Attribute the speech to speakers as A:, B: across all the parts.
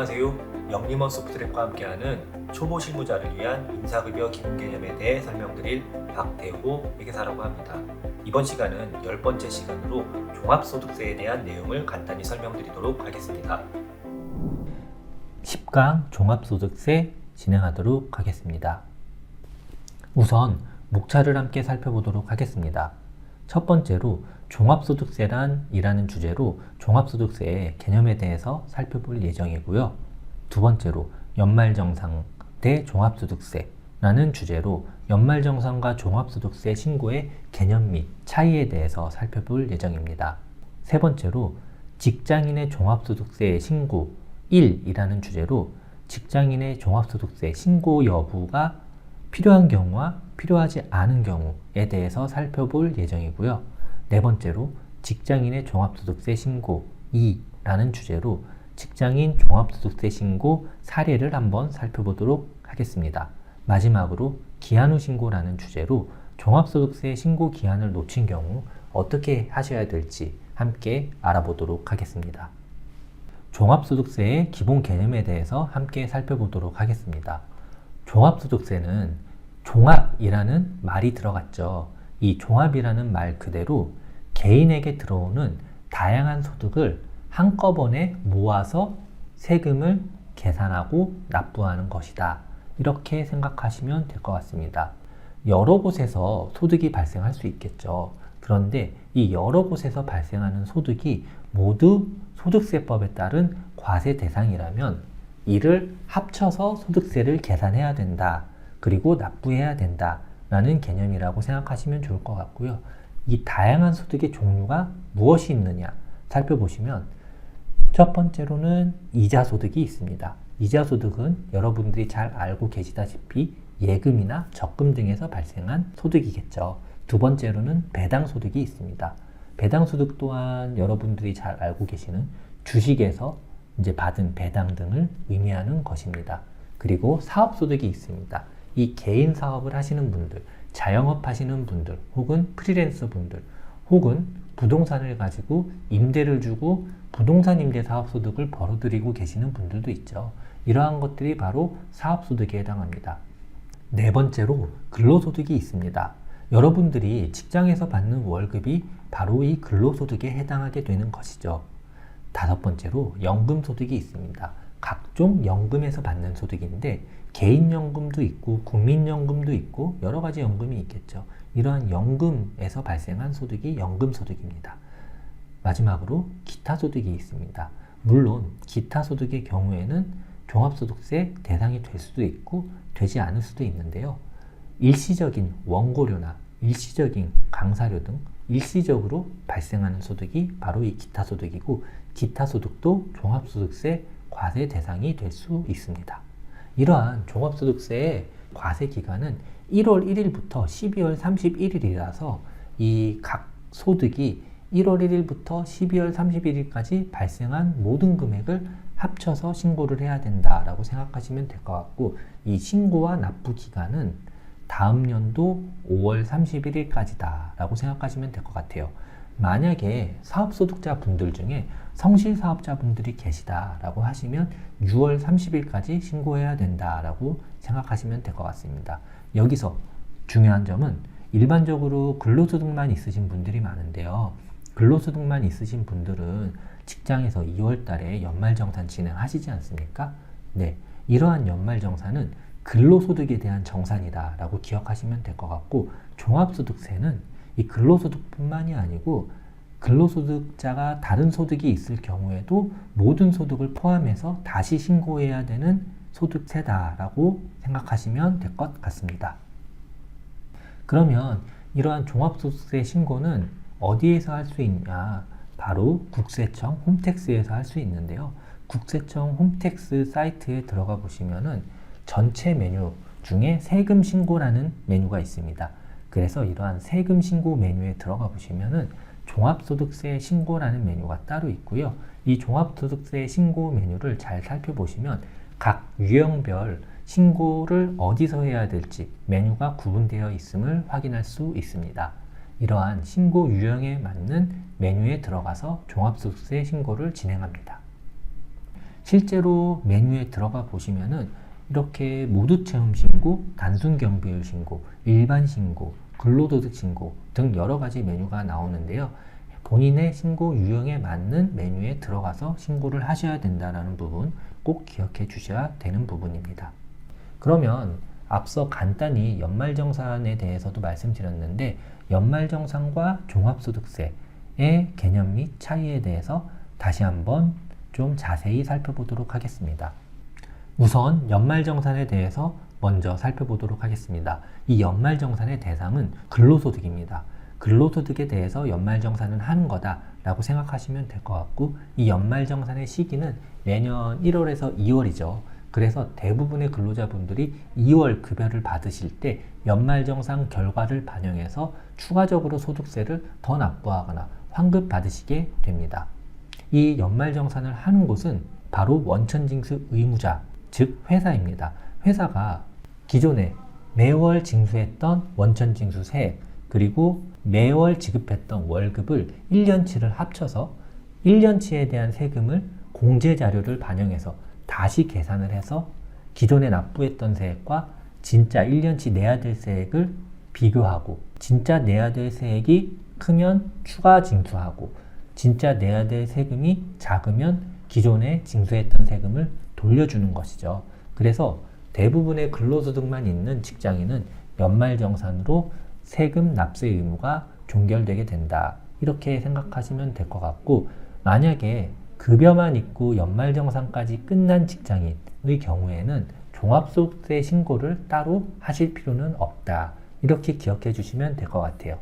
A: 안녕하세요. 영림원 소프트랩과 함께하는 초보 실무자를 위한 인사급여 기본 개념에 대해 설명드릴 박대호 회계사라고 합니다. 이번 시간은 10번째 시간으로 종합소득세에 대한 내용을 간단히 설명드리도록 하겠습니다.
B: 10강 종합소득세 진행하도록 하겠습니다. 우선 목차를 함께 살펴보도록 하겠습니다. 첫 번째로 종합소득세란 이라는 주제로 종합소득세의 개념에 대해서 살펴볼 예정이고요. 두 번째로 연말정산 대 종합소득세라는 주제로 연말정산과 종합소득세 신고의 개념 및 차이에 대해서 살펴볼 예정입니다. 세 번째로 직장인의 종합소득세 신고 1이라는 주제로 직장인의 종합소득세 신고 여부가 필요한 경우와 필요하지 않은 경우에 대해서 살펴볼 예정이고요. 네 번째로 직장인의 종합소득세 신고 2라는 주제로 직장인 종합소득세 신고 사례를 한번 살펴보도록 하겠습니다. 마지막으로 기한 후 신고라는 주제로 종합소득세 신고 기한을 놓친 경우 어떻게 하셔야 될지 함께 알아보도록 하겠습니다. 종합소득세의 기본 개념에 대해서 함께 살펴보도록 하겠습니다. 종합소득세는 종합이라는 말이 들어갔죠. 이 종합이라는 말 그대로 개인에게 들어오는 다양한 소득을 한꺼번에 모아서 세금을 계산하고 납부하는 것이다. 이렇게 생각하시면 될 것 같습니다. 여러 곳에서 소득이 발생할 수 있겠죠. 그런데 이 여러 곳에서 발생하는 소득이 모두 소득세법에 따른 과세 대상이라면 이를 합쳐서 소득세를 계산해야 된다. 그리고 납부해야 된다. 라는 개념이라고 생각하시면 좋을 것 같고요. 이 다양한 소득의 종류가 무엇이 있느냐 살펴보시면 첫 번째로는 이자소득이 있습니다. 이자소득은 여러분들이 잘 알고 계시다시피 예금이나 적금 등에서 발생한 소득이겠죠. 두 번째로는 배당소득이 있습니다. 배당소득 또한 여러분들이 잘 알고 계시는 주식에서 이제 받은 배당 등을 의미하는 것입니다. 그리고 사업소득이 있습니다. 이 개인 사업을 하시는 분들, 자영업 하시는 분들, 혹은 프리랜서 분들, 혹은 부동산을 가지고 임대를 주고 부동산 임대 사업소득을 벌어들이고 계시는 분들도 있죠. 이러한 것들이 바로 사업소득에 해당합니다. 네 번째로 근로소득이 있습니다. 여러분들이 직장에서 받는 월급이 바로 이 근로소득에 해당하게 되는 것이죠. 다섯 번째로 연금소득이 있습니다. 각종 연금에서 받는 소득인데 개인연금도 있고 국민연금도 있고 여러 가지 연금이 있겠죠. 이러한 연금에서 발생한 소득이 연금소득입니다. 마지막으로 기타소득이 있습니다. 물론 기타소득의 경우에는 종합소득세 대상이 될 수도 있고 되지 않을 수도 있는데요. 일시적인 원고료나 일시적인 강사료 등 일시적으로 발생하는 소득이 바로 이 기타소득이고 기타소득도 종합소득세 과세 대상이 될 수 있습니다. 이러한 종합소득세의 과세 기간은 1월 1일부터 12월 31일이라서 이 각 소득이 1월 1일부터 12월 31일까지 발생한 모든 금액을 합쳐서 신고를 해야 된다라고 생각하시면 될 것 같고 이 신고와 납부 기간은 다음 연도 5월 31일까지다 라고 생각하시면 될 것 같아요. 만약에 사업소득자 분들 중에 성실사업자 분들이 계시다라고 하시면 6월 30일까지 신고해야 된다라고 생각하시면 될 것 같습니다. 여기서 중요한 점은 일반적으로 근로소득만 있으신 분들이 많은데요. 근로소득만 있으신 분들은 직장에서 2월 달에 연말정산 진행하시지 않습니까? 네, 이러한 연말정산은 근로소득에 대한 정산이다 라고 기억하시면 될 것 같고 종합소득세는 이 근로소득뿐만이 아니고 근로소득자가 다른 소득이 있을 경우에도 모든 소득을 포함해서 다시 신고해야 되는 소득세다라고 생각하시면 될 것 같습니다. 그러면 이러한 종합소득세 신고는 어디에서 할 수 있냐? 바로 국세청 홈택스에서 할 수 있는데요. 국세청 홈택스 사이트에 들어가 보시면은 전체 메뉴 중에 세금 신고라는 메뉴가 있습니다. 그래서 이러한 세금 신고 메뉴에 들어가 보시면은 종합소득세 신고라는 메뉴가 따로 있고요. 이 종합소득세 신고 메뉴를 잘 살펴보시면 각 유형별 신고를 어디서 해야 될지 메뉴가 구분되어 있음을 확인할 수 있습니다. 이러한 신고 유형에 맞는 메뉴에 들어가서 종합소득세 신고를 진행합니다. 실제로 메뉴에 들어가 보시면은 이렇게 모두 체험 신고, 단순 경비율 신고, 일반 신고, 근로소득 신고 등 여러 가지 메뉴가 나오는데요. 본인의 신고 유형에 맞는 메뉴에 들어가서 신고를 하셔야 된다는 부분 꼭 기억해 주셔야 되는 부분입니다. 그러면 앞서 간단히 연말정산에 대해서도 말씀드렸는데 연말정산과 종합소득세의 개념 및 차이에 대해서 다시 한번 좀 자세히 살펴보도록 하겠습니다. 우선 연말정산에 대해서 먼저 살펴보도록 하겠습니다. 이 연말정산의 대상은 근로소득입니다. 근로소득에 대해서 연말정산을 하는 거다라고 생각하시면 될 것 같고, 이 연말정산의 시기는 매년 1월에서 2월이죠. 그래서 대부분의 근로자분들이 2월 급여를 받으실 때 연말정산 결과를 반영해서 추가적으로 소득세를 더 납부하거나 환급 받으시게 됩니다. 이 연말정산을 하는 곳은 바로 원천징수 의무자, 즉 회사입니다. 회사가 기존에 매월 징수했던 원천징수 세액 그리고 매월 지급했던 월급을 1년치를 합쳐서 1년치에 대한 세금을 공제자료를 반영해서 다시 계산을 해서 기존에 납부했던 세액과 진짜 1년치 내야 될 세액을 비교하고, 진짜 내야 될 세액이 크면 추가 징수하고 진짜 내야 될 세금이 작으면 기존에 징수했던 세금을 돌려주는 것이죠. 그래서 대부분의 근로소득만 있는 직장인은 연말정산으로 세금 납세 의무가 종결되게 된다, 이렇게 생각하시면 될 것 같고, 만약에 급여만 있고 연말정산까지 끝난 직장인의 경우에는 종합소득세 신고를 따로 하실 필요는 없다, 이렇게 기억해 주시면 될 것 같아요.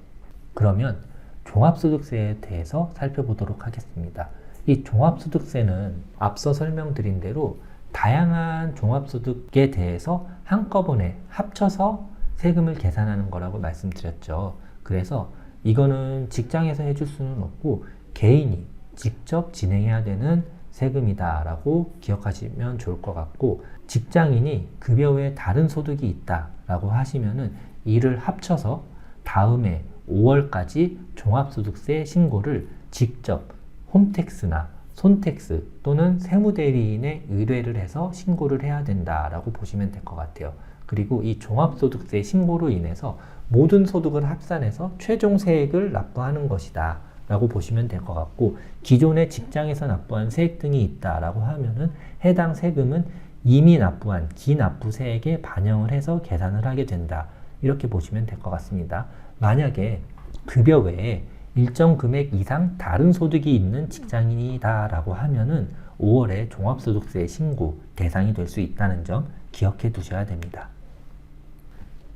B: 그러면 종합소득세에 대해서 살펴보도록 하겠습니다. 이 종합소득세는 앞서 설명드린 대로 다양한 종합소득에 대해서 한꺼번에 합쳐서 세금을 계산하는 거라고 말씀드렸죠. 그래서 이거는 직장에서 해줄 수는 없고 개인이 직접 진행해야 되는 세금이다 라고 기억하시면 좋을 것 같고, 직장인이 급여 외에 다른 소득이 있다 라고 하시면은 이를 합쳐서 다음해 5월까지 종합소득세 신고를 직접 홈택스나 손택스 또는 세무대리인에 의뢰를 해서 신고를 해야 된다라고 보시면 될 것 같아요. 그리고 이 종합소득세 신고로 인해서 모든 소득을 합산해서 최종 세액을 납부하는 것이다 라고 보시면 될 것 같고, 기존의 직장에서 납부한 세액 등이 있다라고 하면은 해당 세금은 이미 납부한 기납부세액에 반영을 해서 계산을 하게 된다, 이렇게 보시면 될 것 같습니다. 만약에 급여 외에 일정 금액 이상 다른 소득이 있는 직장인이다 라고 하면은 5월에 종합소득세 신고 대상이 될 수 있다는 점 기억해 두셔야 됩니다.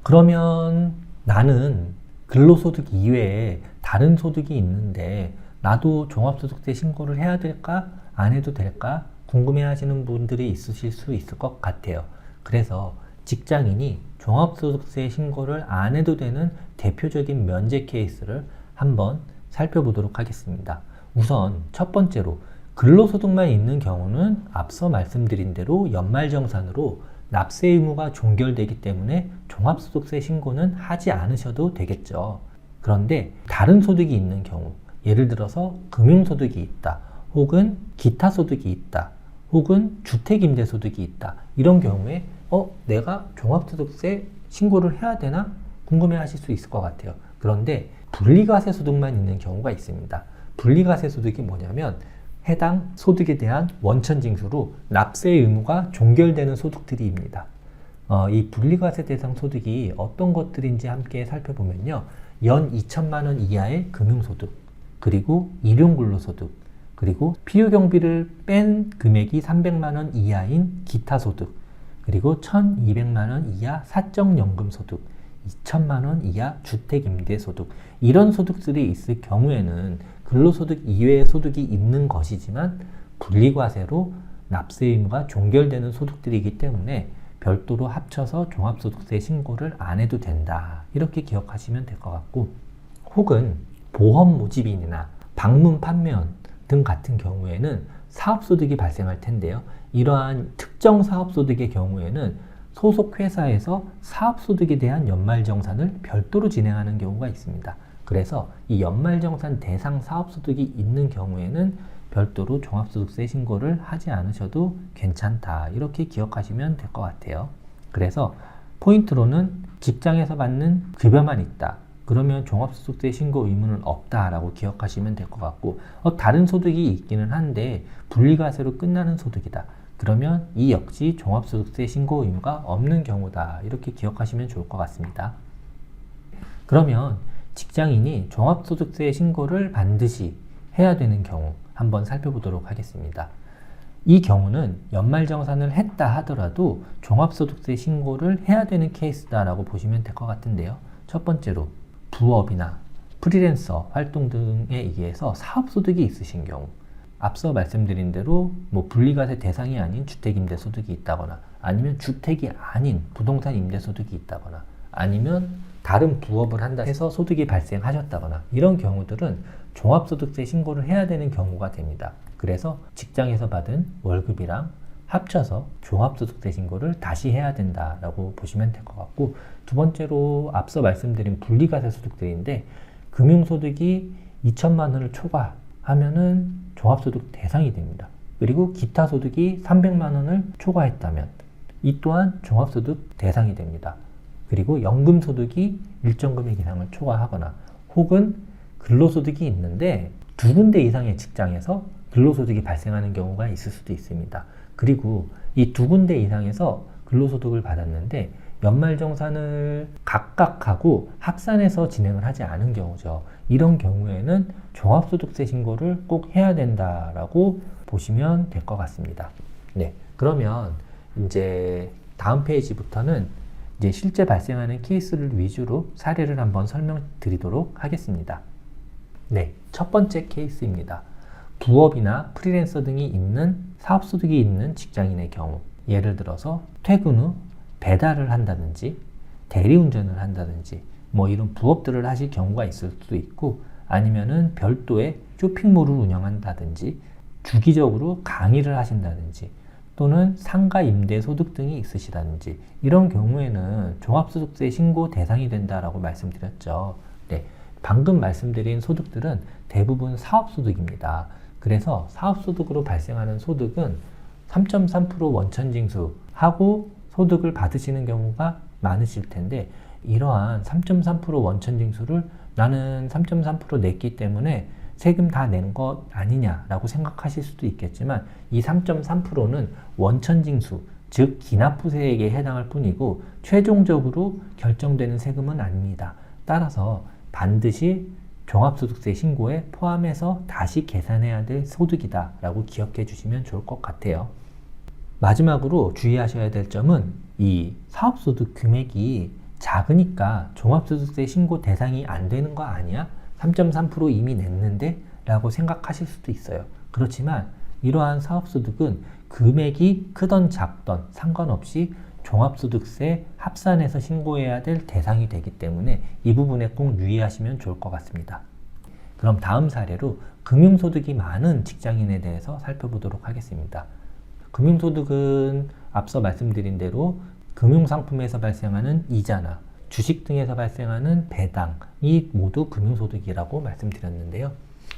B: 그러면 나는 근로소득 이외에 다른 소득이 있는데 나도 종합소득세 신고를 해야 될까? 안 해도 될까? 궁금해 하시는 분들이 있으실 수 있을 것 같아요. 그래서 직장인이 종합소득세 신고를 안 해도 되는 대표적인 면제 케이스를 한번 살펴보도록 하겠습니다. 우선 첫 번째로 근로소득만 있는 경우는 앞서 말씀드린 대로 연말정산으로 납세 의무가 종결되기 때문에 종합소득세 신고는 하지 않으셔도 되겠죠. 그런데 다른 소득이 있는 경우, 예를 들어서 금융소득이 있다, 혹은 기타 소득이 있다, 혹은 주택임대소득이 있다, 이런 경우에 내가 종합소득세 신고를 해야 되나? 궁금해 하실 수 있을 것 같아요. 그런데 분리과세 소득만 있는 경우가 있습니다. 분리과세 소득이 뭐냐면 해당 소득에 대한 원천징수로 납세 의무가 종결되는 소득들입니다. 이 분리과세 대상 소득이 어떤 것들인지 함께 살펴보면요. 연 2천만 원 이하의 금융소득, 그리고 일용근로소득, 그리고 필요경비를 뺀 금액이 300만 원 이하인 기타소득, 그리고 1,200만 원 이하 사적연금소득, 2천만 원 이하 주택임대소득, 이런 소득들이 있을 경우에는 근로소득 이외의 소득이 있는 것이지만 분리과세로 납세 의무가 종결되는 소득들이기 때문에 별도로 합쳐서 종합소득세 신고를 안 해도 된다, 이렇게 기억하시면 될 것 같고, 혹은 보험 모집인이나 방문 판매원 등 같은 경우에는 사업소득이 발생할 텐데요. 이러한 특정 사업소득의 경우에는 소속 회사에서 사업소득에 대한 연말정산을 별도로 진행하는 경우가 있습니다. 그래서 이 연말정산 대상 사업소득이 있는 경우에는 별도로 종합소득세 신고를 하지 않으셔도 괜찮다. 이렇게 기억하시면 될 것 같아요. 그래서 포인트로는 직장에서 받는 급여만 있다. 그러면 종합소득세 신고 의무는 없다라고 기억하시면 될 것 같고, 다른 소득이 있기는 한데 분리과세로 끝나는 소득이다. 그러면 이 역시 종합소득세 신고 의무가 없는 경우다. 이렇게 기억하시면 좋을 것 같습니다. 그러면 직장인이 종합소득세 신고를 반드시 해야 되는 경우 한번 살펴보도록 하겠습니다. 이 경우는 연말정산을 했다 하더라도 종합소득세 신고를 해야 되는 케이스다라고 보시면 될 것 같은데요. 첫 번째로 부업이나 프리랜서 활동 등에 의해서 사업소득이 있으신 경우, 앞서 말씀드린 대로 분리과세 대상이 아닌 주택임대소득이 있다거나, 아니면 주택이 아닌 부동산 임대소득이 있다거나, 아니면 다른 부업을 한다 해서 소득이 발생하셨다거나, 이런 경우들은 종합소득세 신고를 해야 되는 경우가 됩니다. 그래서 직장에서 받은 월급이랑 합쳐서 종합소득세 신고를 다시 해야 된다라고 보시면 될 것 같고, 두 번째로 앞서 말씀드린 분리과세 소득들인데, 금융소득이 2천만 원을 초과하면은 종합소득 대상이 됩니다. 그리고 기타 소득이 300만 원을 초과했다면 이 또한 종합소득 대상이 됩니다. 그리고 연금소득이 일정 금액 이상을 초과하거나, 혹은 근로소득이 있는데 두 군데 이상의 직장에서 근로소득이 발생하는 경우가 있을 수도 있습니다. 그리고 이 두 군데 이상에서 근로소득을 받았는데 연말정산을 각각 하고 합산해서 진행을 하지 않은 경우죠. 이런 경우에는 종합소득세 신고를 꼭 해야 된다라고 보시면 될 것 같습니다. 네, 그러면 이제 다음 페이지부터는 이제 실제 발생하는 케이스를 위주로 사례를 한번 설명드리도록 하겠습니다. 네, 첫 번째 케이스입니다. 부업이나 프리랜서 등이 있는 사업소득이 있는 직장인의 경우, 예를 들어서 퇴근 후 배달을 한다든지 대리운전을 한다든지 이런 부업들을 하실 경우가 있을 수도 있고, 아니면은 별도의 쇼핑몰을 운영한다든지 주기적으로 강의를 하신다든지, 또는 상가 임대 소득 등이 있으시다든지, 이런 경우에는 종합소득세 신고 대상이 된다라고 말씀드렸죠. 네, 방금 말씀드린 소득들은 대부분 사업소득입니다. 그래서 사업소득으로 발생하는 소득은 3.3% 원천징수하고 소득을 받으시는 경우가 많으실 텐데, 이러한 3.3% 원천징수를 나는 3.3% 냈기 때문에 세금 다 낸 것 아니냐라고 생각하실 수도 있겠지만, 이 3.3%는 원천징수, 즉 기납부세액에 해당할 뿐이고 최종적으로 결정되는 세금은 아닙니다. 따라서 반드시 종합소득세 신고에 포함해서 다시 계산해야 될 소득이다 라고 기억해 주시면 좋을 것 같아요. 마지막으로 주의하셔야 될 점은, 이 사업소득 금액이 작으니까 종합소득세 신고 대상이 안 되는 거 아니야? 3.3% 이미 냈는데? 라고 생각하실 수도 있어요. 그렇지만 이러한 사업소득은 금액이 크던 작던 상관없이 종합소득세 합산해서 신고해야 될 대상이 되기 때문에 이 부분에 꼭 유의하시면 좋을 것 같습니다. 그럼 다음 사례로 금융소득이 많은 직장인에 대해서 살펴보도록 하겠습니다. 금융소득은 앞서 말씀드린 대로 금융상품에서 발생하는 이자나 주식 등에서 발생하는 배당이 모두 금융소득이라고 말씀드렸는데요.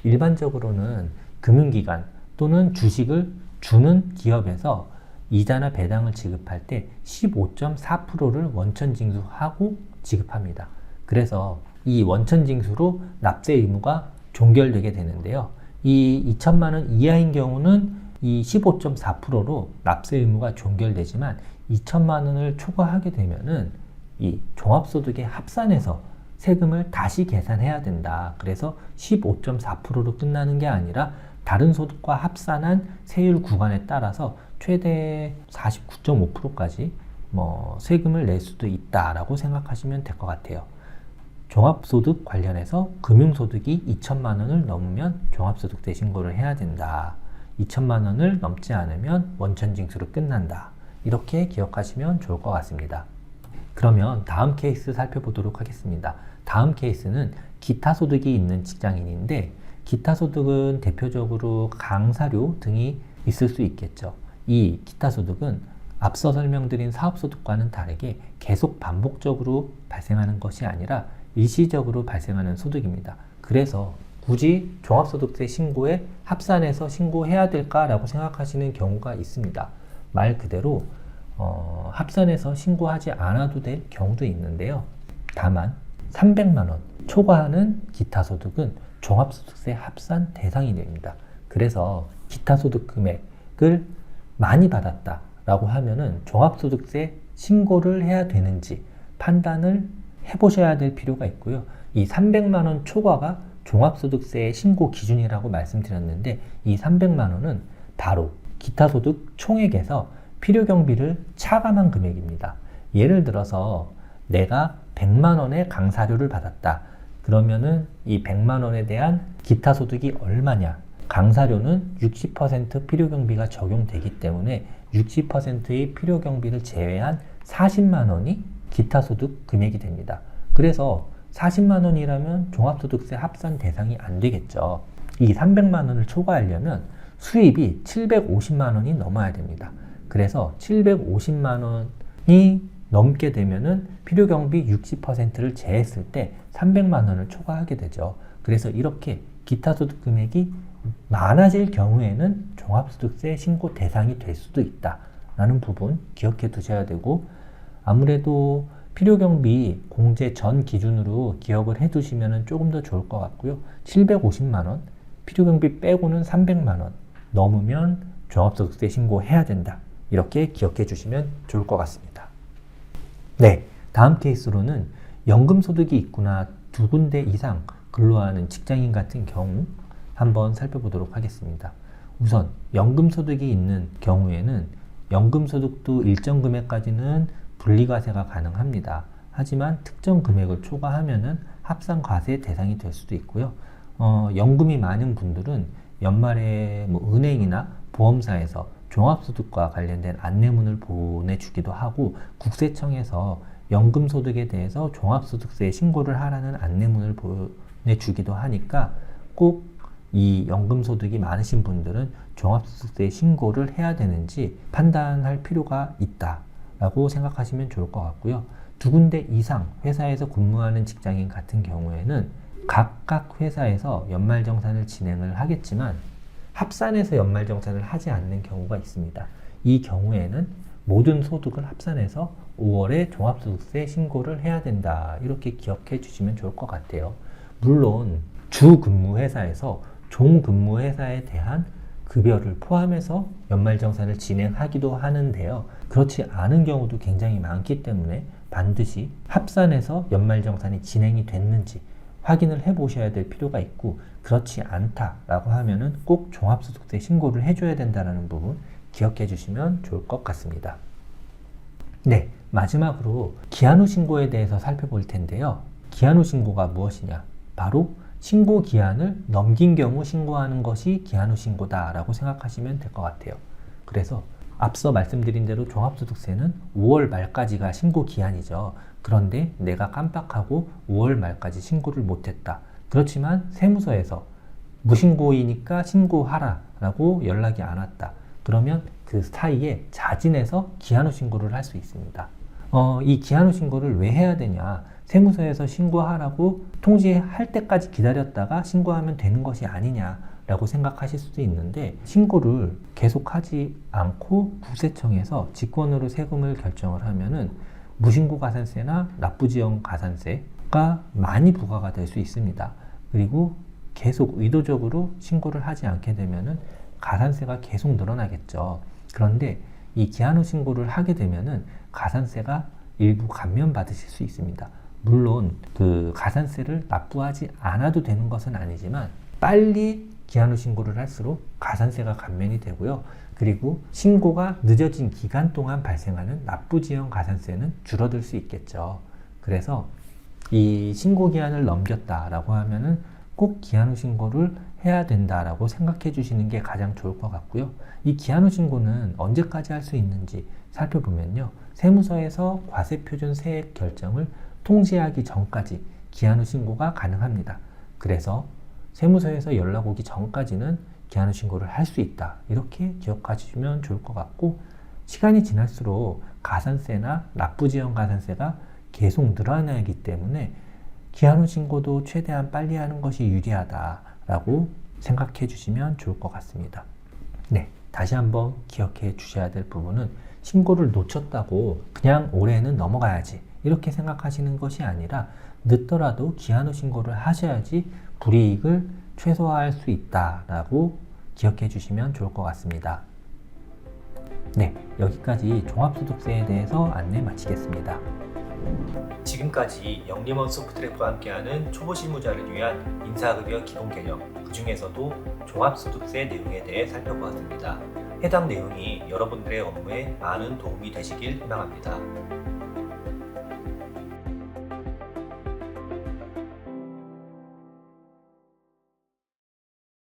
B: 일반적으로는 금융기관 또는 주식을 주는 기업에서 이자나 배당을 지급할 때 15.4%를 원천징수하고 지급합니다. 그래서 이 원천징수로 납세 의무가 종결되게 되는데요. 이 2천만 원 이하인 경우는 이 15.4%로 납세 의무가 종결되지만 2천만 원을 초과하게 되면은 이 종합소득에 합산해서 세금을 다시 계산해야 된다. 그래서 15.4%로 끝나는 게 아니라 다른 소득과 합산한 세율 구간에 따라서 최대 49.5%까지 세금을 낼 수도 있다라고 생각하시면 될 것 같아요. 종합소득 관련해서 금융소득이 2천만 원을 넘으면 종합소득세 신고를 해야 된다. 2천만 원을 넘지 않으면 원천징수로 끝난다. 이렇게 기억하시면 좋을 것 같습니다. 그러면 다음 케이스 살펴보도록 하겠습니다. 다음 케이스는 기타 소득이 있는 직장인인데, 기타 소득은 대표적으로 강사료 등이 있을 수 있겠죠. 이 기타 소득은 앞서 설명드린 사업소득과는 다르게 계속 반복적으로 발생하는 것이 아니라 일시적으로 발생하는 소득입니다. 그래서 굳이 종합소득세 신고에 합산해서 신고해야 될까라고 생각하시는 경우가 있습니다. 말 그대로 합산해서 신고하지 않아도 될 경우도 있는데요. 다만 300만 원 초과하는 기타 소득은 종합소득세 합산 대상이 됩니다. 그래서 기타 소득 금액을 많이 받았다라고 하면은 종합소득세 신고를 해야 되는지 판단을 해보셔야 될 필요가 있고요. 이 300만 원 초과가 종합소득세의 신고 기준이라고 말씀드렸는데 이 300만 원은 바로 기타소득 총액에서 필요경비를 차감한 금액입니다. 예를 들어서 내가 100만 원의 강사료를 받았다. 그러면은 이 100만 원에 대한 기타소득이 얼마냐? 강사료는 60% 필요경비가 적용되기 때문에 60%의 필요경비를 제외한 40만 원이 기타소득 금액이 됩니다. 그래서 40만 원이라면 종합소득세 합산 대상이 안 되겠죠. 이 300만 원을 초과하려면 수입이 750만 원이 넘어야 됩니다. 그래서 750만 원이 넘게 되면은 필요경비 60%를 제했을 때 300만 원을 초과하게 되죠. 그래서 이렇게 기타소득 금액이 많아질 경우에는 종합소득세 신고 대상이 될 수도 있다라는 부분 기억해 두셔야 되고, 아무래도 필요경비 공제 전 기준으로 기억을 해 두시면 조금 더 좋을 것 같고요. 750만 원, 필요경비 빼고는 300만 원 넘으면 종합소득세 신고해야 된다. 이렇게 기억해 주시면 좋을 것 같습니다. 네, 다음 케이스로는 연금소득이 있거나 2군데 이상 근로하는 직장인 같은 경우 한번 살펴보도록 하겠습니다. 우선 연금소득이 있는 경우에는 연금소득도 일정 금액까지는 분리과세가 가능합니다. 하지만 특정 금액을 초과하면은 합산과세 대상이 될 수도 있고요. 연금이 많은 분들은 연말에 은행이나 보험사에서 종합소득과 관련된 안내문을 보내주기도 하고, 국세청에서 연금소득에 대해서 종합소득세 신고를 하라는 안내문을 보내주기도 하니까 꼭 이 연금소득이 많으신 분들은 종합소득세 신고를 해야 되는지 판단할 필요가 있다라고 생각하시면 좋을 것 같고요. 2군데 이상 회사에서 근무하는 직장인 같은 경우에는 각각 회사에서 연말정산을 진행을 하겠지만 합산해서 연말정산을 하지 않는 경우가 있습니다. 이 경우에는 모든 소득을 합산해서 5월에 종합소득세 신고를 해야 된다. 이렇게 기억해 주시면 좋을 것 같아요. 물론 주 근무회사에서 종근무회사에 대한 급여를 포함해서 연말정산을 진행하기도 하는데요. 그렇지 않은 경우도 굉장히 많기 때문에 반드시 합산해서 연말정산이 진행이 됐는지 확인을 해 보셔야 될 필요가 있고, 그렇지 않다라고 하면은 꼭 종합소득세 신고를 해줘야 된다는 부분 기억해 주시면 좋을 것 같습니다. 네, 마지막으로 기한 후 신고에 대해서 살펴볼 텐데요. 기한 후 신고가 무엇이냐? 바로 신고 기한을 넘긴 경우 신고하는 것이 기한 후 신고다라고 생각하시면 될 것 같아요. 그래서 앞서 말씀드린 대로 종합소득세는 5월 말까지가 신고 기한이죠. 그런데 내가 깜빡하고 5월 말까지 신고를 못했다. 그렇지만 세무서에서 무신고이니까 신고하라라고 연락이 안 왔다. 그러면 그 사이에 자진해서 기한 후 신고를 할 수 있습니다. 이 기한 후 신고를 왜 해야 되냐? 세무서에서 신고하라고 통지할 때까지 기다렸다가 신고하면 되는 것이 아니냐라고 생각하실 수도 있는데, 신고를 계속하지 않고 국세청에서 직권으로 세금을 결정을 하면은 무신고 가산세나 납부지연 가산세가 많이 부과가 될 수 있습니다. 그리고 계속 의도적으로 신고를 하지 않게 되면은 가산세가 계속 늘어나겠죠. 그런데 이 기한 후 신고를 하게 되면은 가산세가 일부 감면받으실 수 있습니다. 물론 그 가산세를 납부하지 않아도 되는 것은 아니지만 빨리 기한 후 신고를 할수록 가산세가 감면이 되고요. 그리고 신고가 늦어진 기간 동안 발생하는 납부지연 가산세는 줄어들 수 있겠죠. 그래서 이 신고 기한을 넘겼다라고 하면은 꼭 기한 후 신고를 해야 된다라고 생각해 주시는 게 가장 좋을 것 같고요. 이 기한 후 신고는 언제까지 할 수 있는지 살펴보면요. 세무서에서 과세표준 세액 결정을 통지하기 전까지 기한 후 신고가 가능합니다. 그래서 세무서에서 연락 오기 전까지는 기한 후 신고를 할 수 있다. 이렇게 기억하시면 좋을 것 같고, 시간이 지날수록 가산세나 납부지연 가산세가 계속 늘어나기 때문에 기한 후 신고도 최대한 빨리 하는 것이 유리하다 라고 생각해 주시면 좋을 것 같습니다. 네, 다시 한번 기억해 주셔야 될 부분은 신고를 놓쳤다고 그냥 올해는 넘어가야지 이렇게 생각하시는 것이 아니라 늦더라도 기한 후 신고를 하셔야지 불이익을 최소화할 수 있다라고 기억해 주시면 좋을 것 같습니다. 네, 여기까지 종합소득세에 대해서 안내 마치겠습니다.
A: 지금까지 영림원 소프트랙과 함께하는 초보 실무자를 위한 인사급여 기본 개념, 그 중에서도 종합소득세 내용에 대해 살펴보았습니다. 해당 내용이 여러분들의 업무에 많은 도움이 되시길 희망합니다.